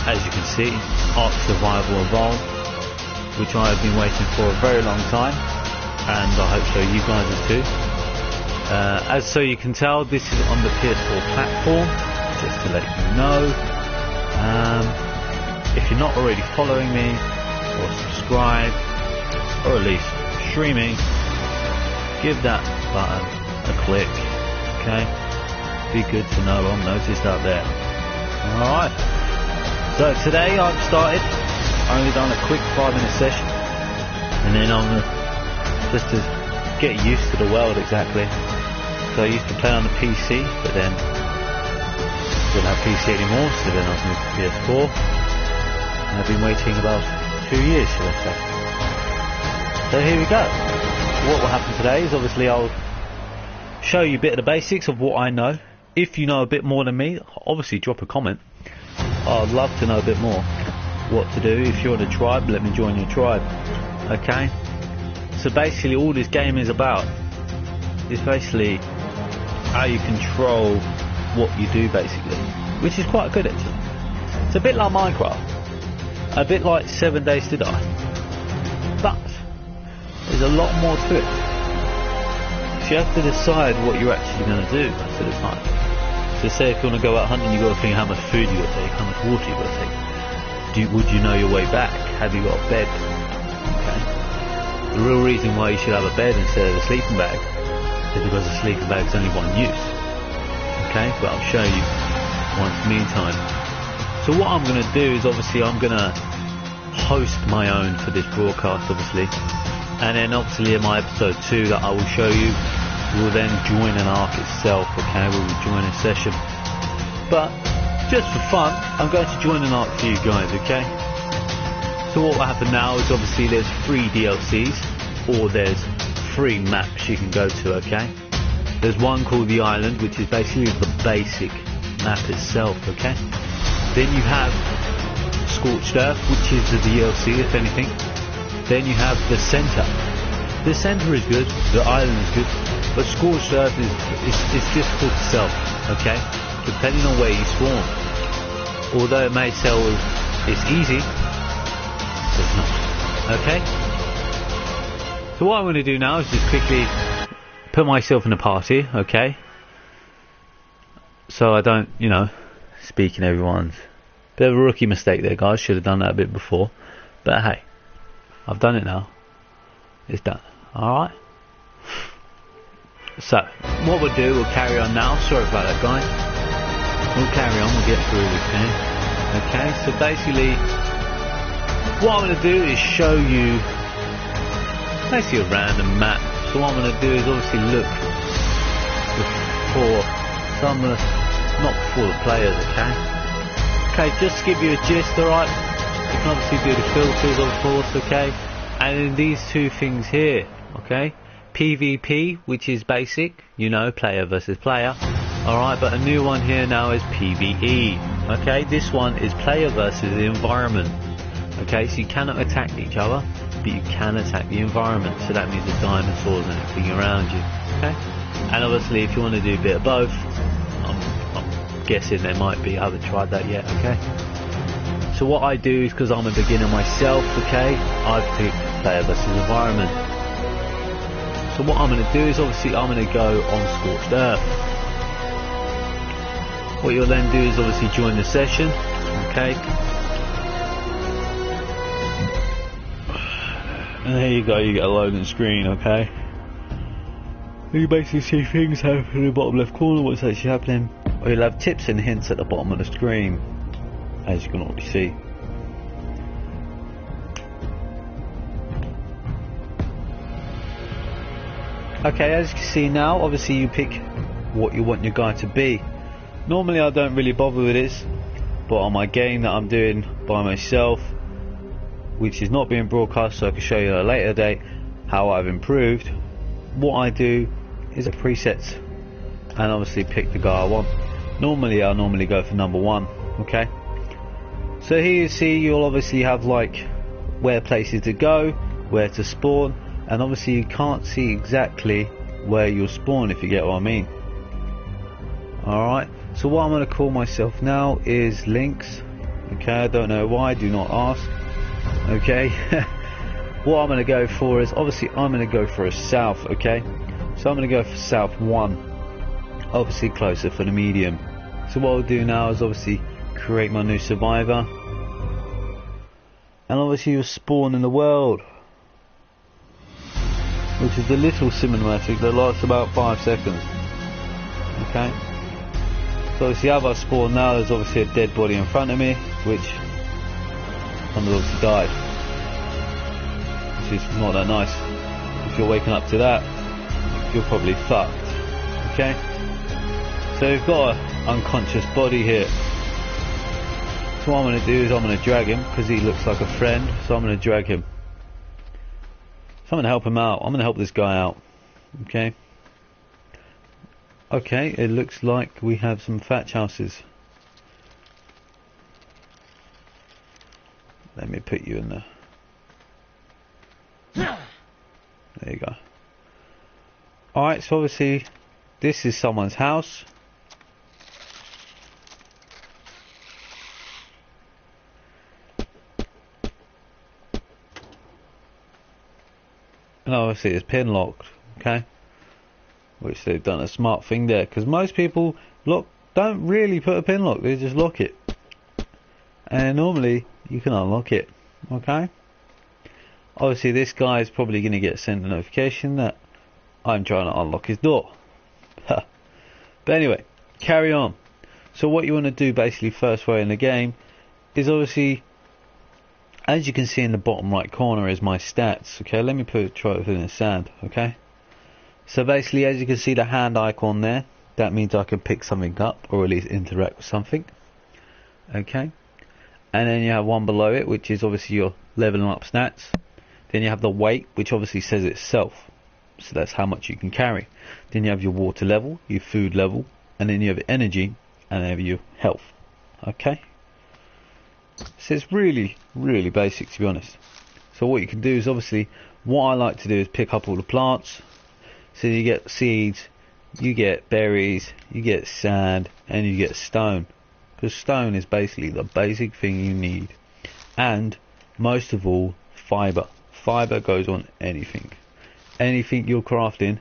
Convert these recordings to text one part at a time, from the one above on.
as you can see, Ark Survival Evolved, which I have been waiting for a very long time, and I hope so you guys are too. As so you can tell, this is on the PS4 platform, just to let you know. If you're not already following me, or subscribed, or at least streaming, give that button a click, okay? Be good to know, I'm noticed out there. Alright, so today I've only done a quick 5-minute session, and then I'm gonna, just to get used to the world exactly. So I used to play on the PC, but then didn't have PC anymore, so then I moved to PS4, and I've been waiting about 2 years, shall I say. So here we go. What will happen today is obviously I'll show you a bit of the basics of what I know. If you know a bit more than me, obviously drop a comment. I'd love to know a bit more what to do. If you're in a tribe, let me join your tribe. Okay? So basically all this game is about is basically how you control what you do, basically, which is quite good actually. It's a bit like Minecraft, a bit like 7 Days to Die, but there's a lot more to it. So you have to decide what you're actually going to do most of the time. So say if you want to go out hunting, you've got to think how much food you got to take, how much water you got to take. Would you know your way back? Have you got a bed? Okay. The real reason why you should have a bed instead of a sleeping bag is because a sleeping bag is only one use. Okay, but I'll show you once meantime. So what I'm going to do is obviously I'm going to host my own for this broadcast, obviously, and then obviously in my episode 2 that I will show you, we'll then join an Ark itself. Okay, we will join a session, but just for fun I'm going to join an Ark for you guys. Okay, so what will happen now is obviously there's 3 DLCs, or there's 3 maps you can go to. Okay, there's one called the Island, which is basically the basic map itself. Okay, then you have Scorched Earth, which is the DLC if anything. Then you have the Center. The Center is good, the Island is good, but Scorched Earth is difficult to sell. Okay, depending on where you spawn. Although it may sell as it's easy, it's not. Okay. So what I'm going to do now is just quickly put myself in a party, okay? So I don't, speak in everyone's. Bit of a rookie mistake there, guys. Should have done that a bit before. But hey, I've done it now. It's done. Alright? So, what we'll do, we'll carry on now. Sorry about that, guys. We'll carry on, we'll get through this thing. Okay, so basically, what I'm going to do is show you basically a random map. So what I'm going to do is obviously look for some, not for the players, okay? Okay, just to give you a gist, alright? You can obviously do the filters, of course, okay? And then these 2 things here, okay? PvP, which is basic, player versus player, alright? But a new one here now is PvE, okay? This one is player versus the environment, okay? So you cannot attack each other, but you can attack the environment. So that means the dinosaurs and everything around you, okay? And obviously if you want to do a bit of both, I'm guessing there might be, I haven't tried that yet, okay? So what I do is, because I'm a beginner myself, okay, I've picked player versus environment. So what I'm going to do is obviously I'm going to go on Scorched Earth. What you'll then do is obviously join the session, okay? And there you go, you get a loading screen, okay? You basically see things happen in the bottom left corner, what's actually happening. Or you'll have tips and hints at the bottom of the screen, as you can already see. Okay, as you can see now, obviously you pick what you want your guy to be. Normally I don't really bother with this, but on my game that I'm doing by myself, which is not being broadcast, so I can show you at a later date how I've improved, what I do is a presets and obviously pick the guy I want. Normally I'll go for number 1, okay? So here you see you'll obviously have like where places to go, where to spawn, and obviously you can't see exactly where you'll spawn, if you get what I mean. Alright, so what I'm going to call myself now is Links, Okay, I don't know why, do not ask. Okay. What I'm going to go for is, obviously I'm going to go for a south, okay? So I'm going to go for south 1, obviously closer for the medium. So what I'll do now is obviously create my new survivor, and obviously you'll spawn in the world, which is a little cinematic that lasts about 5 seconds. Okay, so obviously as I spawn now, there's obviously a dead body in front of me, which I'm obviously died, which is not that nice. If you're waking up to that, you're probably fucked. Okay, so we've got an unconscious body here. So what I'm going to do is I'm going to drag him, because he looks like a friend, so I'm going to drag him. So I'm going to help him out. I'm going to help this guy out. Okay. Okay, it looks like we have some thatch houses. Let me put you in there. There you go. Alright, so obviously this is someone's house. And obviously it's pin locked, okay? Which they've done a smart thing there, because most people don't really put a pin lock, they just lock it. And normally you can unlock it, okay? Obviously this guy is probably going to get sent a notification that I'm trying to unlock his door. But anyway, carry on. So what you want to do basically first way in the game is obviously, as you can see in the bottom right corner is my stats. Okay, let me try it in the sand. Okay, so basically as you can see the hand icon there, that means I can pick something up or at least interact with something. Okay, and then you have one below it, which is obviously your leveling up stats. Then you have the weight, which obviously says itself, so that's how much you can carry. Then you have your water level, your food level, and then you have energy, and then you have your health. Okay, so it's really basic, to be honest. So what you can do is obviously, what I like to do is pick up all the plants. So you get seeds, you get berries, you get sand, and you get stone, because stone is basically the basic thing you need. And most of all, fiber. Fiber goes on anything. Anything you're crafting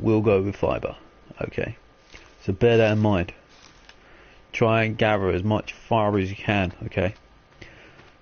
will go with fiber. Okay, so bear that in mind. Try and gather as much fiber as you can. Okay,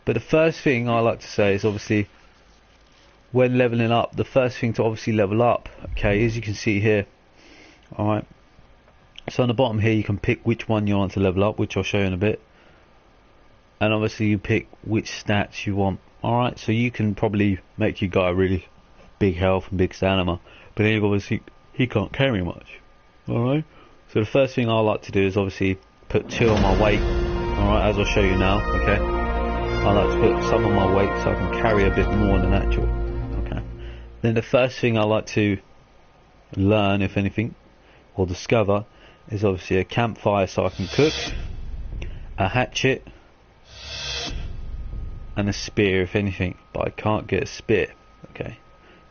but the first thing I like to say is obviously when leveling up, the first thing to obviously level up, okay, as you can see here. Alright, so on the bottom here you can pick which one you want to level up, which I'll show you in a bit, and obviously you pick which stats you want. Alright, so you can probably make your guy really big health and big stamina, but then obviously he can't carry much. Alright, so the first thing I like to do is obviously put 2 on my weight. Alright, as I'll show you now. Okay, I like to put some on my weight so I can carry a bit more than natural. Okay, then the first thing I like to learn, if anything, or discover, is obviously a campfire so I can cook, a hatchet, and a spear if anything, but I can't get a spear. Okay,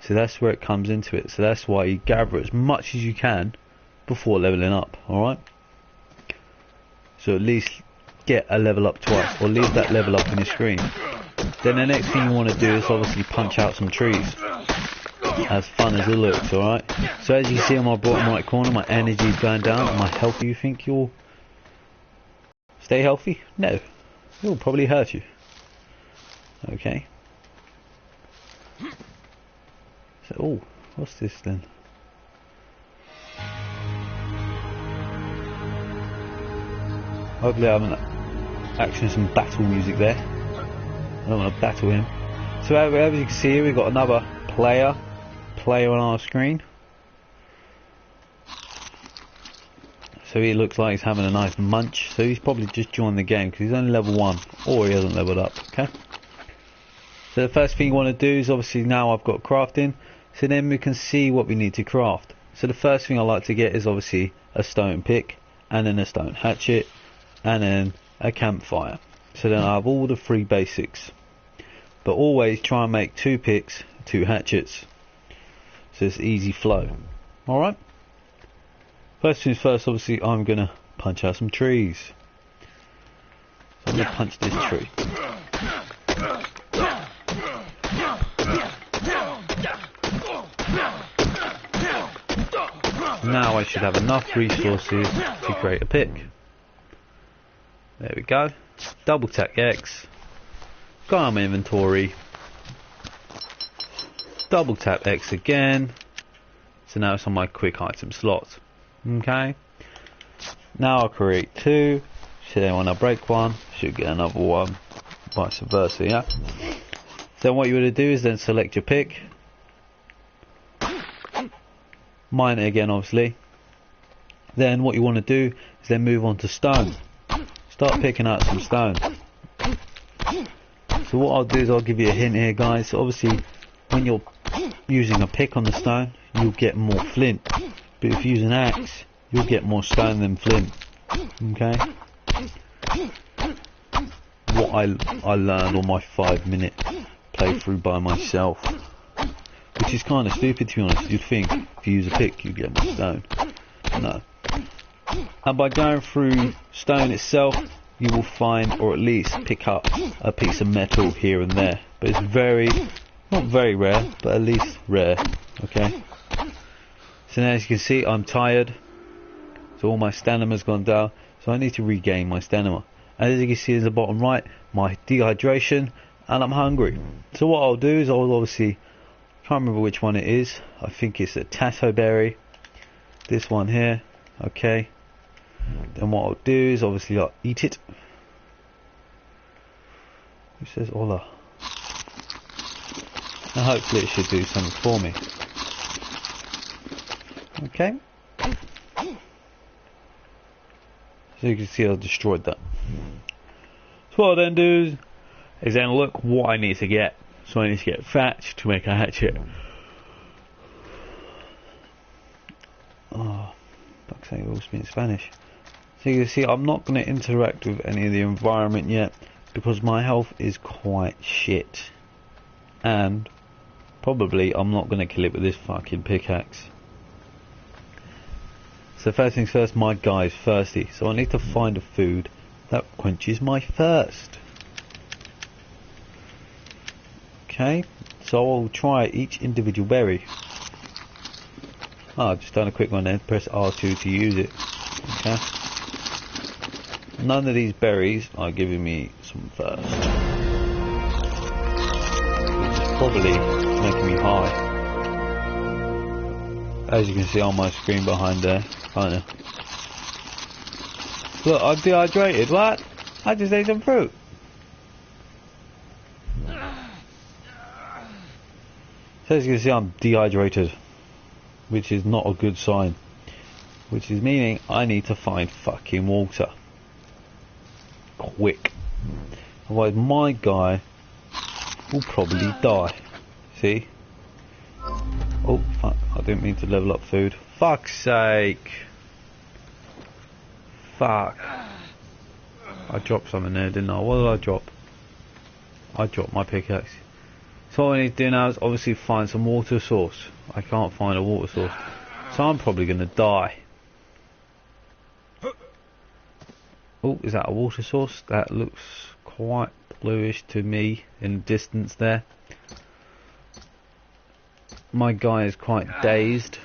so that's where it comes into it. So that's why you gather as much as you can before leveling up. Alright, so at least get a level up twice, or leave that level up on your screen. Then the next thing you want to do is obviously punch out some trees, as fun as it looks. Alright, so as you can see on my bottom right corner, my energy is going down and my health. You think you'll stay healthy? No, it will probably hurt you. Okay, so oh, what's this then? Hopefully I'm actually some battle music there. I don't want to battle him. So as you can see here, we've got another player on our screen. So he looks like he's having a nice munch. So he's probably just joined the game because he's only level 1, or he hasn't leveled up. Okay, so the first thing you want to do is obviously, now I've got crafting, so then we can see what we need to craft. So the first thing I like to get is obviously a stone pick, and then a stone hatchet, and then a campfire. So then I have all the 3 basics, but always try and make 2 picks, 2 hatchets, so it's easy flow. Alright, first things first, obviously I'm gonna punch out some trees. So I'm gonna punch this tree. Now I should have enough resources to create a pick. There we go. Double tap X. Go on my inventory. Double tap X again. So now it's on my quick item slot. Okay. Now I'll create 2. So then when I break one, should get another one. Vice versa, yeah. Then what you want to do is then select your pick. Mine it again, obviously. Then what you want to do is then move on to stone. Start picking out some stone. So what I'll do is I'll give you a hint here, guys. So obviously, when you're using a pick on the stone, you'll get more flint. But if you use an axe, you'll get more stone than flint. Okay. What I learned on my 5-minute playthrough by myself, which is kind of stupid to be honest. You'd think if you use a pick you get more stone. No. And by going through stone itself, you will find, or at least pick up, a piece of metal here and there. But it's not very rare, but at least rare. Okay. So now as you can see, I'm tired. So all my stamina's gone down. So I need to regain my stamina. And as you can see in the bottom right, my dehydration, and I'm hungry. So what I'll do is I'll obviously, can't remember which one it is. I think it's a tato berry. This one here. Okay. Then what I'll do is obviously I'll eat it. It says hola. And hopefully it should do something for me. Okay. So you can see I destroyed that. So what I'll then do is then look what I need to get. So I need to get thatch to make a hatchet. Oh, fuck's sake, it all speaks Spanish. So you can see I'm not going to interact with any of the environment yet because my health is quite shit. And probably I'm not going to kill it with this fucking pickaxe. So first things first, my guy's thirsty. So I need to find a food that quenches my thirst. Okay, so I'll try each individual berry. Oh, I've just done a quick one there. Press R2 to use it. Okay. None of these berries are giving me some thirst. Which is probably making me high. As you can see on my screen behind there. Kinda. Look, I'm dehydrated. What? I just ate some fruit. So as you can see, I'm dehydrated, which is not a good sign. Which is meaning I need to find fucking water. Quick. Otherwise my guy will probably die. See? Oh fuck, I didn't mean to level up food. Fuck's sake. Fuck. I dropped something there, didn't I? What did I drop? I dropped my pickaxe. So what I need to do now is obviously find some water source. I can't find a water source. So I'm probably going to die. Oh, is that a water source? That looks quite bluish to me in the distance there. My guy is quite dazed.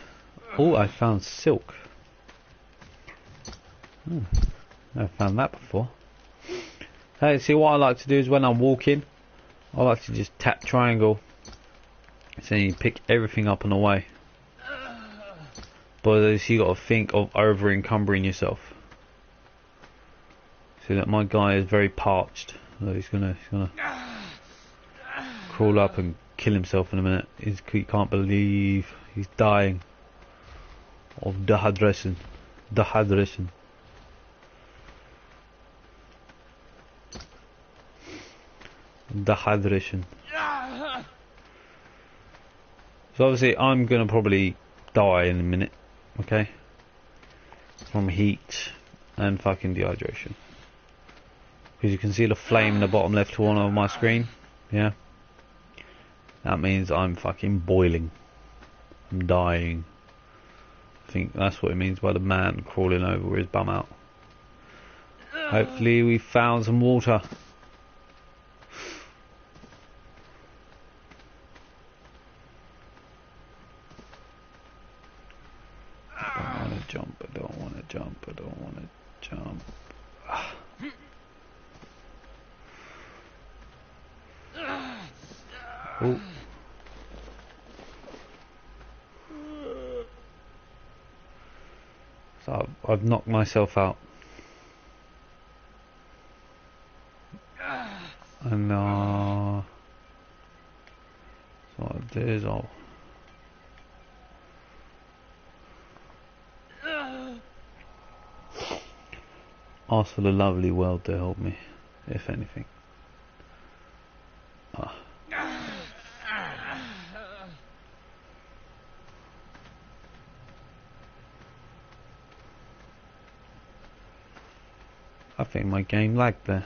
Oh, I found silk. Never found that before. Hey, see what I like to do is when I'm walking, I like to just tap triangle. So you pick everything up on the way. But you got to think of over encumbering yourself. See that my guy is very parched. So he's gonna crawl up and kill himself in a minute. He can't believe he's dying of dehydration. Dehydration. Dehydration. So obviously I'm gonna probably die in a minute, okay? From heat and fucking dehydration. Because you can see the flame in the bottom left corner of my screen. Yeah. That means I'm fucking boiling. I'm dying. I think that's what it means by the man crawling over with his bum out. Hopefully we found some water. I don't want to jump, I don't want to jump, I don't want to jump. Oh. So I've knocked myself out. And so what I'll do is I'll ask for the lovely world to help me, if anything. I think my game lagged there.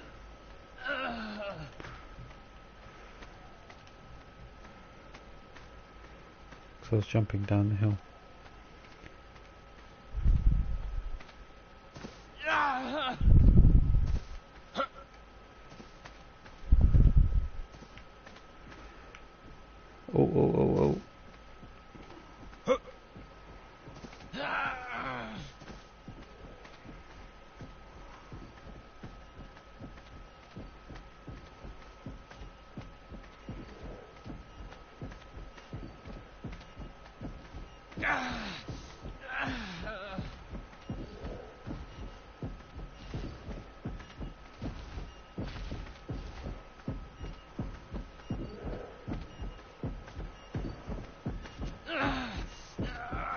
So I was jumping down the hill. Oh.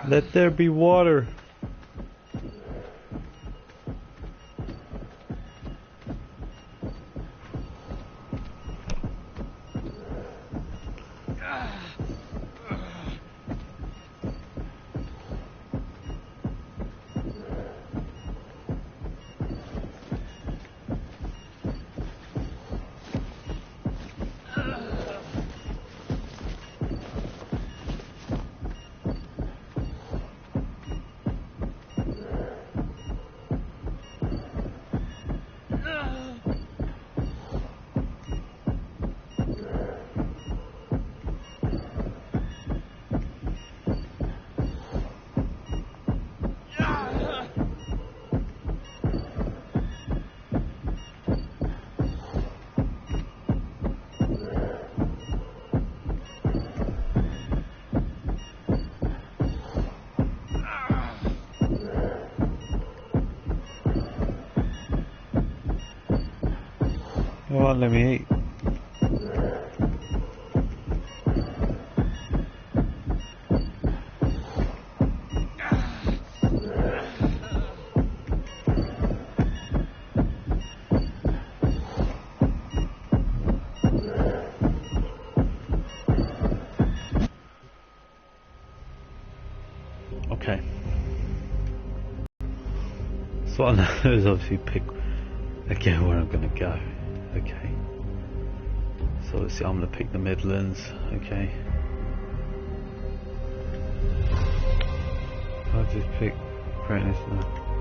Let there be water. Well, let me eat. Okay. So I know is obviously pick again where I'm gonna go. Okay. So obviously I'm gonna pick the Midlands. Okay. I'll just pick Prentice now.